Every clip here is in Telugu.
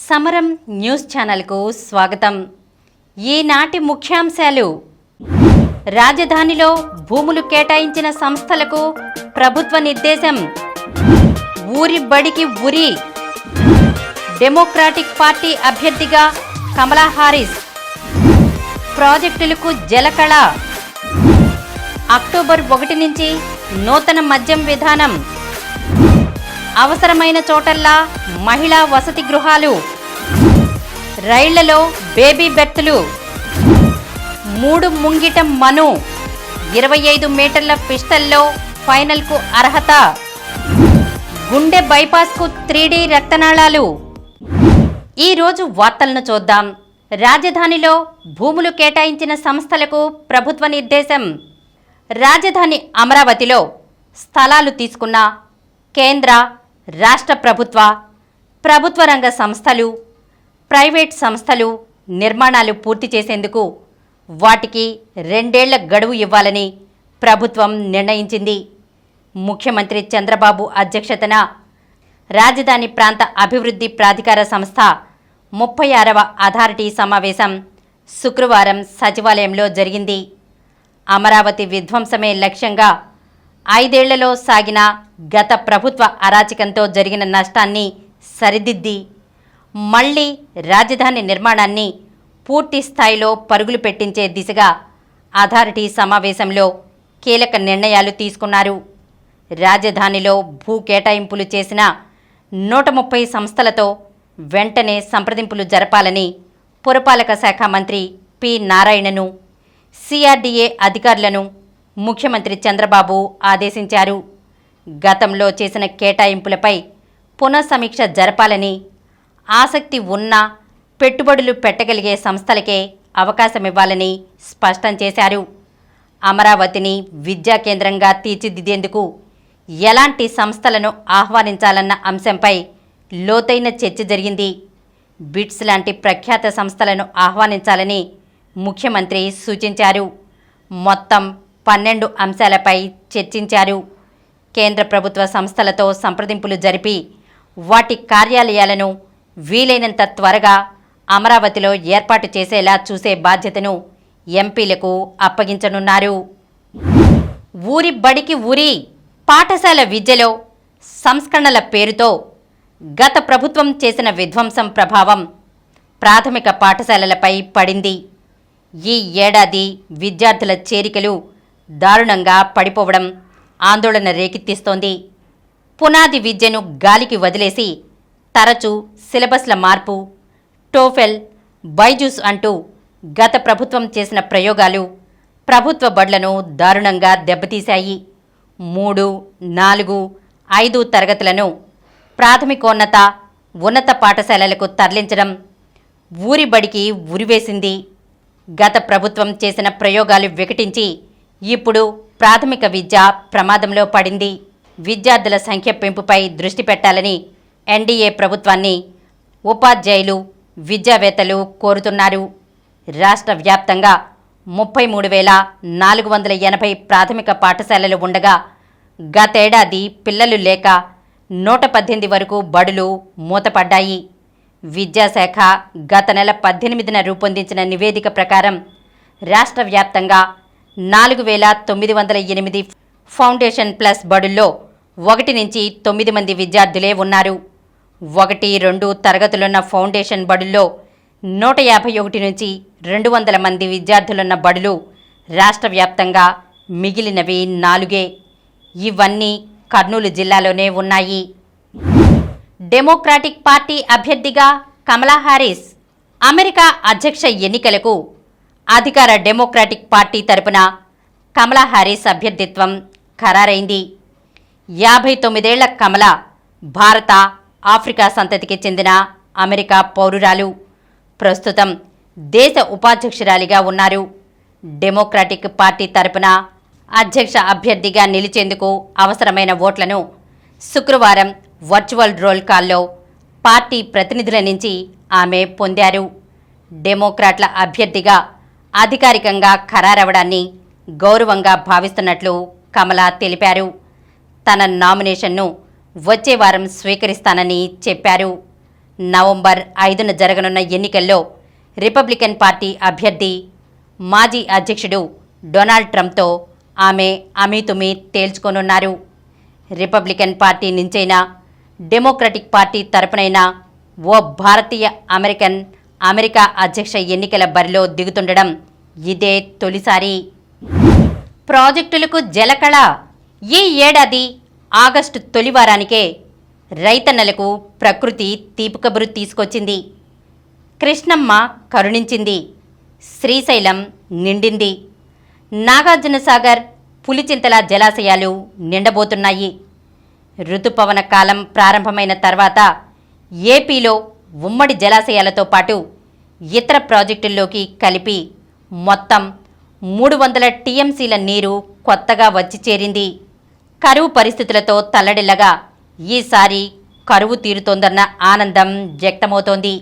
సమరం న్యూస్ ఛానల్కు స్వాగతం. ఈనాటి ముఖ్యాంశాలు: రాజధానిలో భూములు కేటాయించిన సంస్థలకు ప్రభుత్వ నిర్దేశం. ఊరి బడికి ఉరి. డెమోక్రాటిక్ పార్టీ అభ్యర్థిగా కమలా హారిస్. ప్రాజెక్టులకు జలకళ. అక్టోబర్ 1 నుంచి నూతన మద్యం విధానం. అవసరమైన చోటల్లా మహిళా వసతి గృహాలు. రైళ్లలో బేబీ బెర్తులు. 3 ముంగిట మను. 25 మీటర్ల పిస్టల్లో ఫైనల్కు అర్హత. గుండె బైపాస్కు 3D రక్తనాళాలు. ఈరోజు వార్తలను చూద్దాం. రాజధానిలో భూములు కేటాయించిన సంస్థలకు ప్రభుత్వ నిర్దేశం. రాజధాని అమరావతిలో స్థలాలు తీసుకున్న కేంద్ర, రాష్ట్ర ప్రభుత్వ రంగ సంస్థలు, ప్రైవేట్ సంస్థలు నిర్మాణాలు పూర్తి చేసేందుకు వాటికి 2 ఏళ్ల గడువు ఇవ్వాలని ప్రభుత్వం నిర్ణయించింది. ముఖ్యమంత్రి చంద్రబాబు అధ్యక్షతన రాజధాని ప్రాంత అభివృద్ధి ప్రాధికార సంస్థ 36వ అథారిటీ సమావేశం శుక్రవారం సచివాలయంలో జరిగింది. అమరావతి విధ్వంసమే లక్ష్యంగా 5 ఏళ్లలో సాగిన గత ప్రభుత్వ అరాచకంతో జరిగిన నష్టాన్ని సరిదిద్ది మళ్లీ రాజధాని నిర్మాణాన్ని పూర్తి స్థాయిలో పరుగులు పెట్టించే దిశగా అథారిటీ సమావేశంలో కీలక నిర్ణయాలు తీసుకున్నారు. రాజధానిలో భూ కేటాయింపులు చేసిన 130 సంస్థలతో వెంటనే సంప్రదింపులు జరపాలని పురపాలక శాఖ మంత్రి పి. నారాయణను, సిఆర్డీఏ అధికారులను ముఖ్యమంత్రి చంద్రబాబు ఆదేశించారు. గతంలో చేసిన కేటాయింపులపై పునఃసమీక్ష జరపాలని, ఆసక్తి ఉన్న పెట్టుబడులు పెట్టగలిగే సంస్థలకే అవకాశమివ్వాలని స్పష్టం చేశారు. అమరావతిని విద్యా కేంద్రంగా తీర్చిదిద్దేందుకు ఎలాంటి సంస్థలను ఆహ్వానించాలన్న అంశంపై లోతైన చర్చ జరిగింది. బిట్స్ లాంటి ప్రఖ్యాత సంస్థలను ఆహ్వానించాలని ముఖ్యమంత్రి సూచించారు. మొత్తం 12 అంశాలపై చర్చించారు. కేంద్ర ప్రభుత్వ సంస్థలతో సంప్రదింపులు జరిపి వాటి కార్యాలయాలను వీలైనంత త్వరగా అమరావతిలో ఏర్పాటు చేసేలా చూసే బాధ్యతను ఎంపీలకు అప్పగించనున్నారు. ఊరి బడికి ఉరి. పాఠశాల విద్యలో సంస్కరణల పేరుతో గత ప్రభుత్వం చేసిన విధ్వంసం ప్రభావం ప్రాథమిక పాఠశాలలపై పడింది. ఈ ఏడాది విద్యార్థుల చేరికలు దారుణంగా పడిపోవడం ఆందోళన రేకెత్తిస్తోంది. పునాది విద్యను గాలికి వదిలేసి తరచూ సిలబస్ల మార్పు, టోఫెల్, బైజూస్ అంటూ గత ప్రభుత్వం చేసిన ప్రయోగాలు ప్రభుత్వ బడులను దారుణంగా దెబ్బతీశాయి. 3, 4, 5 తరగతులను ప్రాథమికోన్నత, ఉన్నత పాఠశాలలకు తరలించడం ఊరి బడికి ఉరివేసింది. గత ప్రభుత్వం చేసిన ప్రయోగాలు వికటించి ఇప్పుడు ప్రాథమిక విద్య ప్రమాదంలో పడింది. విద్యార్థుల సంఖ్య పెంపుపై దృష్టి పెట్టాలని ఎన్డీఏ ప్రభుత్వాన్ని ఉపాధ్యాయులు, విద్యావేత్తలు కోరుతున్నారు. రాష్ట్ర వ్యాప్తంగా 33,480 ప్రాథమిక పాఠశాలలు ఉండగా గతేడాది పిల్లలు లేక 118 వరకు బడులు మూతపడ్డాయి. విద్యాశాఖ గత నెల 18న రూపొందించిన నివేదిక ప్రకారం రాష్ట్ర వ్యాప్తంగా 4,908 ఫౌండేషన్ ప్లస్ బడుల్లో 1 నుంచి 9 మంది విద్యార్థులే ఉన్నారు. 1, 2 తరగతులున్న ఫౌండేషన్ బడుల్లో 151 నుంచి 200 మంది విద్యార్థులున్న బడులు రాష్ట్ర వ్యాప్తంగా మిగిలినవి 4. ఇవన్నీ కర్నూలు జిల్లాలోనే ఉన్నాయి. డెమోక్రాటిక్ పార్టీ అభ్యర్థిగా కమలా హారిస్. అమెరికా అధ్యక్ష ఎన్నికలకు అధికార డెమోక్రాటిక్ పార్టీ తరపున కమలా హారిస్ అభ్యర్థిత్వం ఖరారైంది. 59 ఏళ్ల కమల భారత, ఆఫ్రికా సంతతికి చెందిన అమెరికా పౌరురాలు. ప్రస్తుతం దేశ ఉపాధ్యక్షురాలిగా ఉన్నారు. డెమోక్రాటిక్ పార్టీ తరపున అధ్యక్ష అభ్యర్థిగా నిలిచేందుకు అవసరమైన ఓట్లను శుక్రవారం వర్చువల్ రోల్ కాల్లో పార్టీ ప్రతినిధుల నుంచి ఆమె పొందారు. డెమోక్రాట్ల అభ్యర్థిగా అధికారికంగా ఖరారవడాన్ని గౌరవంగా భావిస్తున్నట్లు కమల తెలిపారు. తన నామినేషన్ను వచ్చే వారం స్వీకరిస్తానని చెప్పారు. నవంబర్ 5న జరగనున్న ఎన్నికల్లో రిపబ్లికన్ పార్టీ అభ్యర్థి మాజీ అధ్యక్షుడు డొనాల్డ్ ట్రంప్తో ఆమె అమీతుమీ తేల్చుకోనున్నారు. రిపబ్లికన్ పార్టీ నుంచైనా డెమోక్రటిక్ పార్టీ తరపునైనా ఓ భారతీయ అమెరికా అధ్యక్ష ఎన్నికల బరిలో దిగుతుండడం ఇదే తొలిసారి. ప్రాజెక్టులకు జలకళ. ఈ ఏడాది ఆగస్టు తొలివారానికే రైతన్నలకు ప్రకృతి తీపికబురు తీసుకొచ్చింది. కృష్ణమ్మ కరుణించింది. శ్రీశైలం నిండింది. నాగార్జునసాగర్, పులిచింతల జలాశయాలు నిండబోతున్నాయి. ఋతుపవన కాలం ప్రారంభమైన తర్వాత ఏపీలో ఉమ్మడి జలాశయాలతో పాటు ఇతర ప్రాజెక్టుల్లోకి కలిపి మొత్తం 300 టీఎంసీల నీరు కొత్తగా వచ్చి చేరింది. కరువు పరిస్థితులతో తల్లడిల్లగా ఈసారి కరువు తీరుతోందన్న ఆనందం వ్యక్తమవుతోంది.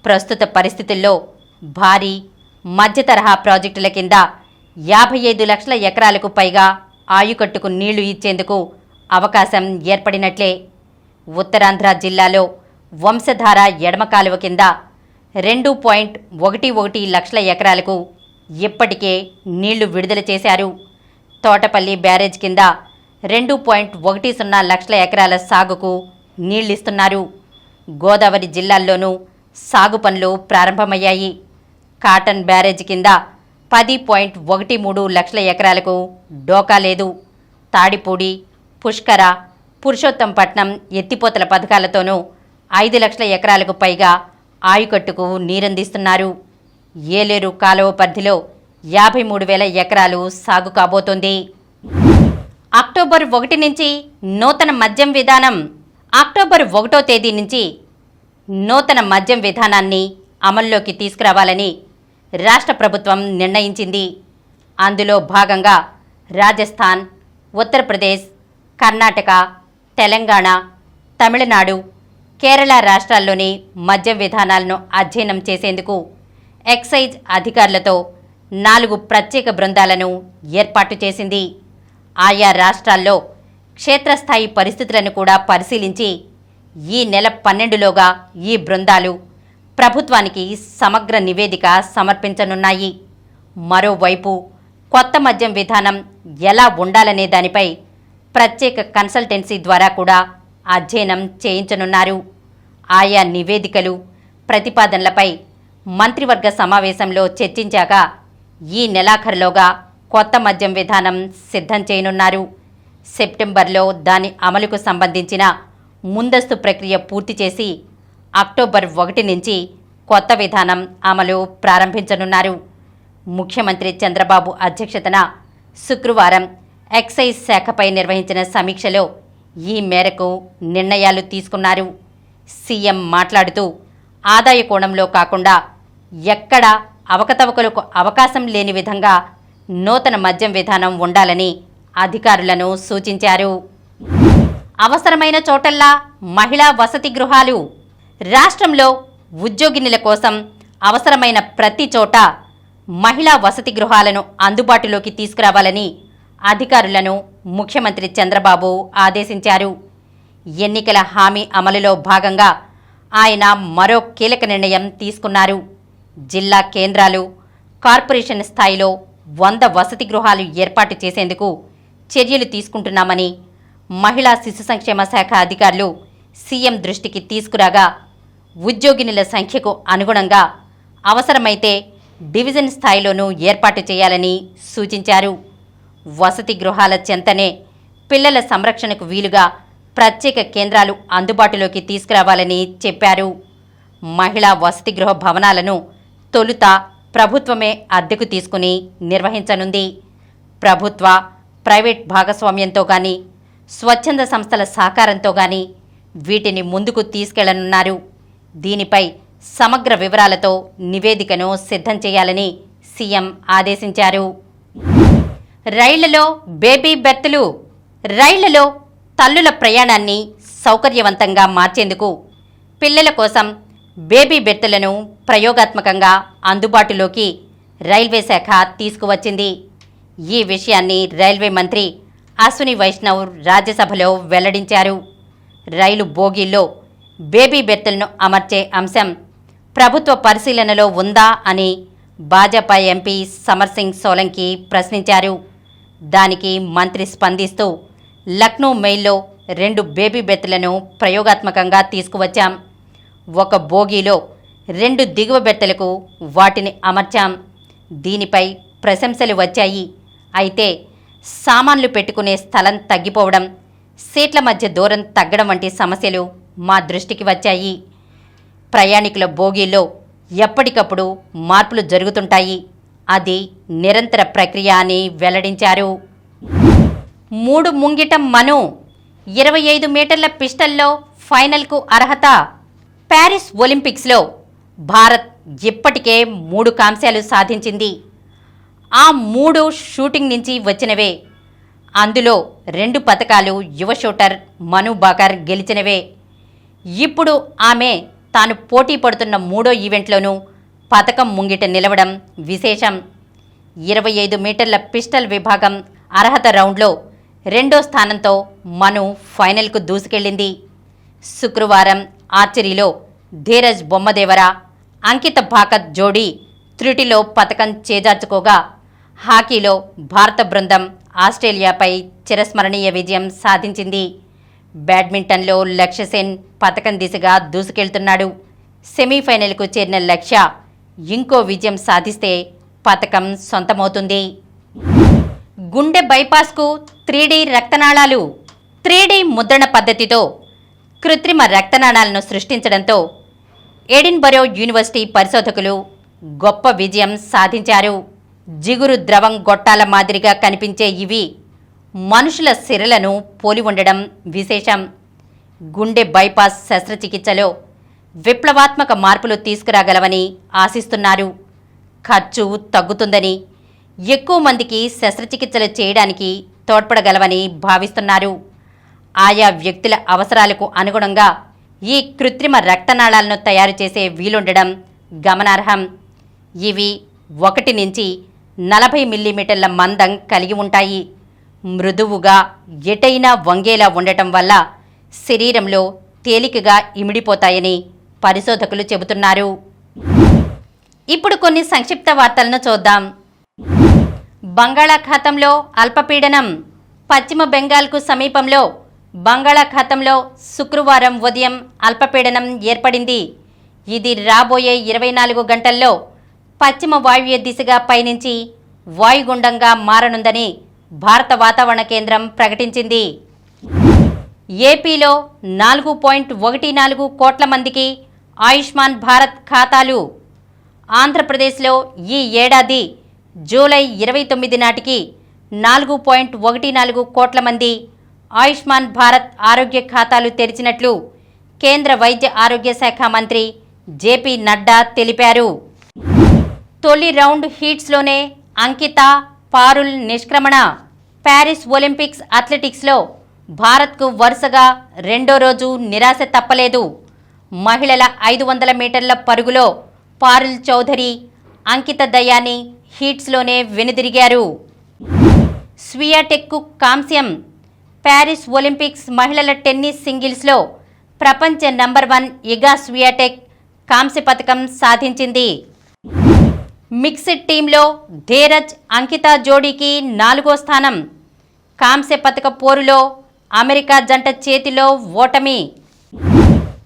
ప్రస్తుత పరిస్థితుల్లో భారీ మధ్య తరహా ప్రాజెక్టుల కింద 55 లక్షల ఎకరాలకు పైగా ఆయుకట్టుకు నీళ్లు ఇచ్చేందుకు అవకాశం ఏర్పడినట్లే. ఉత్తరాంధ్ర జిల్లాలో వంశధార ఎడమ కాలువ కింద 2.11 లక్షల ఎకరాలకు ఇప్పటికే నీళ్లు విడుదల చేశారు. తోటపల్లి బ్యారేజ్ కింద 2.10 లక్షల ఎకరాల సాగుకు నీళ్లిస్తున్నారు. గోదావరి జిల్లాల్లోనూ సాగు పనులు ప్రారంభమయ్యాయి. కాటన్ బ్యారేజ్ కింద 10.13 లక్షల ఎకరాలకు డోకా లేదు. తాడిపూడి, పుష్కర, పురుషోత్తంపట్నం ఎత్తిపోతల పథకాలతోనూ 5 లక్షల ఎకరాలకు పైగా ఆయుకట్టుకు నీరందిస్తున్నారు. ఏలేరు కాలువ పరిధిలో 53,000 ఎకరాలు సాగు కాబోతోంది. అక్టోబర్ 1 నుంచి నూతన మద్యం విధానం. అక్టోబర్ 1వ తేదీ నుంచి నూతన మద్యం విధానాన్ని అమల్లోకి తీసుకురావాలని రాష్ట్ర ప్రభుత్వం నిర్ణయించింది. అందులో భాగంగా రాజస్థాన్, ఉత్తరప్రదేశ్, కర్ణాటక, తెలంగాణ, తమిళనాడు, కేరళ రాష్ట్రాల్లోని మద్యం విధానాలను అధ్యయనం చేసేందుకు ఎక్సైజ్ అధికారులతో 4 ప్రత్యేక బృందాలను ఏర్పాటు చేసింది. ఆయా రాష్ట్రాల్లో క్షేత్రస్థాయి పరిస్థితులను కూడా పరిశీలించి ఈ నెల 12లోగా ఈ బృందాలు ప్రభుత్వానికి సమగ్ర నివేదిక సమర్పించనున్నాయి. మరోవైపు కొత్త మద్యం విధానం ఎలా ఉండాలనే దానిపై ప్రత్యేక కన్సల్టెన్సీ ద్వారా కూడా అధ్యయనం చేయించనున్నారు. ఆయా నివేదికలు, ప్రతిపాదనలపై మంత్రివర్గ సమావేశంలో చర్చించాక ఈ నెలాఖరులోగా కొత్త మద్యం విధానం సిద్ధం చేయనున్నారు. సెప్టెంబర్లో దాని అమలుకు సంబంధించిన ముందస్తు ప్రక్రియ పూర్తి చేసి అక్టోబర్ 1 నుంచి కొత్త విధానం అమలు ప్రారంభించనున్నారు. ముఖ్యమంత్రి చంద్రబాబు అధ్యక్షతన శుక్రవారం ఎక్సైజ్ శాఖపై నిర్వహించిన సమీక్షలో ఈ మేరకు నిర్ణయాలు తీసుకున్నారు. సీఎం మాట్లాడుతూ ఆదాయ కోణంలో కాకుండా ఎక్కడా అవకతవకలకు అవకాశం లేని విధంగా నూతన మద్యం విధానం ఉండాలని అధికారులను సూచించారు. అవసరమైన చోటల్లా మహిళా వసతి గృహాలు. రాష్ట్రంలో ఉద్యోగినుల కోసం అవసరమైన ప్రతి చోట మహిళా వసతి గృహాలను అందుబాటులోకి తీసుకురావాలని అధికారులను ముఖ్యమంత్రి చంద్రబాబు ఆదేశించారు. ఎన్నికల హామీ అమలులో భాగంగా ఆయన మరో కీలక నిర్ణయం తీసుకున్నారు. జిల్లా కేంద్రాలు, కార్పొరేషన్ స్థాయిలో 100 వసతి గృహాలు ఏర్పాటు చేసేందుకు చర్యలు తీసుకుంటున్నామని మహిళా శిశు సంక్షేమ శాఖ అధికారులు సీఎం దృష్టికి తీసుకురాగా ఉద్యోగినుల సంఖ్యకు అనుగుణంగా అవసరమైతే డివిజన్ స్థాయిలోనూ ఏర్పాటు చేయాలని సూచించారు. వసతి గృహాల చెంతనే పిల్లల సంరక్షణకు వీలుగా ప్రత్యేక కేంద్రాలు అందుబాటులోకి తీసుకురావాలని చెప్పారు. మహిళా వసతి గృహ భవనాలను తొలుత ప్రభుత్వమే అద్దెకు తీసుకుని నిర్వహించనుంది. ప్రభుత్వ, ప్రైవేట్ భాగస్వామ్యంతో కానీ, స్వచ్ఛంద సంస్థల సహకారంతో కానీ వీటిని ముందుకు తీసుకెళ్లనున్నారు. దీనిపై సమగ్ర వివరాలతో నివేదికను సిద్ధం చేయాలని సీఎం ఆదేశించారు. రైళ్లలో బేబీ బెర్తులు. రైళ్లలో తల్లుల ప్రయాణాన్ని సౌకర్యవంతంగా మార్చేందుకు పిల్లల కోసం బేబీ బెర్తులను ప్రయోగాత్మకంగా అందుబాటులోకి రైల్వే శాఖ తీసుకువచ్చింది. ఈ విషయాన్ని రైల్వే మంత్రి అశ్విని వైష్ణవ్ రాజ్యసభలో వెల్లడించారు. రైలు బోగీల్లో బేబీ బెర్తులను అమర్చే అంశం ప్రభుత్వ పరిశీలనలో ఉందా అని భాజపా ఎంపీ సమర్ సింగ్ సోలంకి ప్రశ్నించారు. దానికి మంత్రి స్పందిస్తూ లక్నో మెయిల్లో 2 బేబీ బెర్తులను ప్రయోగాత్మకంగా తీసుకువచ్చాం. ఒక బోగీలో 2 దిగువ బెర్తులకు వాటిని అమర్చాం. దీనిపై ప్రశంసలు వచ్చాయి. అయితే సామాన్లు పెట్టుకునే స్థలం తగ్గిపోవడం, సీట్ల మధ్య దూరం తగ్గడం వంటి సమస్యలు మా దృష్టికి వచ్చాయి. ప్రయాణికుల బోగీల్లో ఎప్పటికప్పుడు మార్పులు జరుగుతుంటాయి. అది నిరంతర ప్రక్రియ అని వెల్లడించారు. 3 ముంగిట మను 25 మీటర్ల పిస్టల్లో ఫైనల్కు అర్హత. ప్యారిస్ ఒలింపిక్స్లో భారత్ ఇప్పటికే 3 కాంస్యాలు సాధించింది. ఆ 3 షూటింగ్ నుంచి వచ్చినవే. అందులో 2 పతకాలు యువ షూటర్ మను బాకర్ గెలిచినవే. ఇప్పుడు ఆమె తాను పోటీ పడుతున్న 3వ ఈవెంట్లోనూ పతకం ముంగిట నిలవడం విశేషం. 25 మీటర్ల పిస్టల్ విభాగం అర్హత రౌండ్లో 2వ స్థానంతో మను ఫైనల్కు దూసుకెళ్లింది. శుక్రవారం ఆర్చరీలో ధీరజ్ బొమ్మదేవర, అంకిత భాకత్ జోడీ త్రుటిలో పతకం చేజార్చుకోగా, హాకీలో భారత బృందం ఆస్ట్రేలియాపై చిరస్మరణీయ విజయం సాధించింది. బ్యాడ్మింటన్లో లక్ష్య సెన్ పతకం దిశగా దూసుకెళ్తున్నాడు. సెమీఫైనల్కు చేరిన లక్ష్య ఇంకో విజయం సాధిస్తే పతకం సొంతమవుతుంది. గుండె బైపాస్కు 3D రక్తనాళాలు. 3D ముద్రణ పద్ధతితో కృత్రిమ రక్తనాళాలను సృష్టించడంతో ఎడిన్బరో యూనివర్సిటీ పరిశోధకులు గొప్ప విజయం సాధించారు. జిగురు ద్రవం గొట్టాల మాదిరిగా కనిపించే ఇవి మనుషుల సిరలను పోలి ఉండడం విశేషం. గుండె బైపాస్ శస్త్రచికిత్సలో విప్లవాత్మక మార్పులు తీసుకురాగలవని ఆశిస్తున్నారు. ఖర్చు తగ్గుతుందని, ఎక్కువ మందికి శస్త్రచికిత్సలు చేయడానికి తోడ్పడగలవని భావిస్తున్నారు. ఆయా వ్యక్తుల అవసరాలకు అనుగుణంగా ఈ కృత్రిమ రక్తనాళాలను తయారు చేసే వీలుండడం గమనార్హం. ఇవి 1 నుంచి 40 మిల్లీమీటర్ల మందం కలిగి ఉంటాయి. మృదువుగా ఎటైనా వంగేలా ఉండటం వల్ల శరీరంలో తేలికగా ఇమిడిపోతాయని పరిశోధకులు చెబుతున్నారు. ఇప్పుడు కొన్ని సంక్షిప్త వార్తలను చూద్దాం. బంగాళాఖాతంలో అల్పపీడనం. పశ్చిమ బెంగాల్కు సమీపంలో బంగాళాఖాతంలో శుక్రవారం ఉదయం అల్పపీడనం ఏర్పడింది. ఇది రాబోయే 24 గంటల్లో పశ్చిమ వాయువ్య దిశగా పయనించి వాయుగుండంగా మారనుందని భారత వాతావరణ కేంద్రం ప్రకటించింది. ఏపీలో 4.14 కోట్ల మందికి ఆయుష్మాన్ భారత్ ఖాతాలు. ఆంధ్రప్రదేశ్లో ఈ ఏడాది జూలై 29 నాటికి 4.14 కోట్ల మంది ఆయుష్మాన్ భారత్ ఆరోగ్య ఖాతాలు తెరిచినట్లు కేంద్ర వైద్య ఆరోగ్య శాఖ మంత్రి జేపీ నడ్డా తెలిపారు. తొలి రౌండ్ హీట్స్లోనే అంకిత, పారుల్ నిష్క్రమణ. ప్యారిస్ ఒలింపిక్స్ అథ్లెటిక్స్లో భారత్కు వరుసగా 2వ రోజు నిరాశ తప్పలేదు. మహిళల 500 మీటర్ల పరుగులో పారుల్ చౌధరి, అంకిత దయాని హీట్స్లోనే వెనుదిరిగారు. స్వియాటెక్కు కాంస్యం. ప్యారిస్ ఒలింపిక్స్ మహిళల టెన్నిస్ సింగిల్స్లో ప్రపంచ నంబర్ 1 ఇగా స్వియాటెక్ కాంస్య పతకం సాధించింది. మిక్స్డ్ టీంలో ధీరజ్, అంకిత జోడీకి 4వ స్థానం. కాంస్య పతక పోరులో అమెరికా జంట చేతిలో ఓటమి.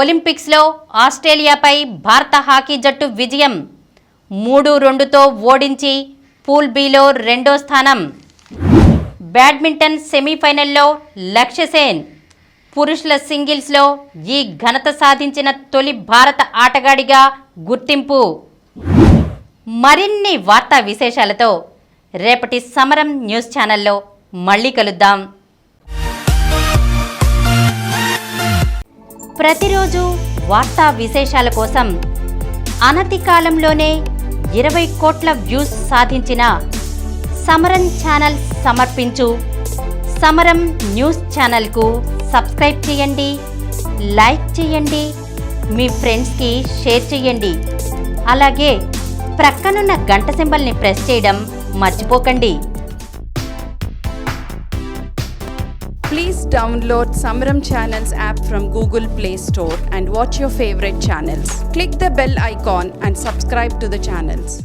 ఒలింపిక్స్లో ఆస్ట్రేలియాపై భారత హాకీ జట్టు విజయం. 3-2తో ఓడించి పూల్ బిలో 2వ స్థానం. బ్యాడ్మింటన్ సెమీఫైనల్లో లక్ష్య సెన్. పురుషుల సింగిల్స్లో ఈ ఘనత సాధించిన తొలి భారత ఆటగాడిగా గుర్తింపు. మరిన్ని వార్తా విశేషాలతో రేపటి సమరం న్యూస్ ఛానల్లో మళ్ళీ కలుద్దాం. ప్రతిరోజు వార్తా విశేషాల కోసం అనతి కాలంలోనే 20 కోట్ల వ్యూస్ సాధించిన సమరం ఛానల్ సమర్పించు సమరం న్యూస్ ఛానల్కు సబ్స్క్రైబ్ చేయండి, లైక్ చేయండి, మీ ఫ్రెండ్స్కి షేర్ చేయండి. అలాగే ప్రక్కనున్న గంట సింబల్ని ప్రెస్ చేయడం మర్చిపోకండి. Please download Samaram Channels app from Google Play Store and watch your favorite channels. Click the bell icon and subscribe to the channels.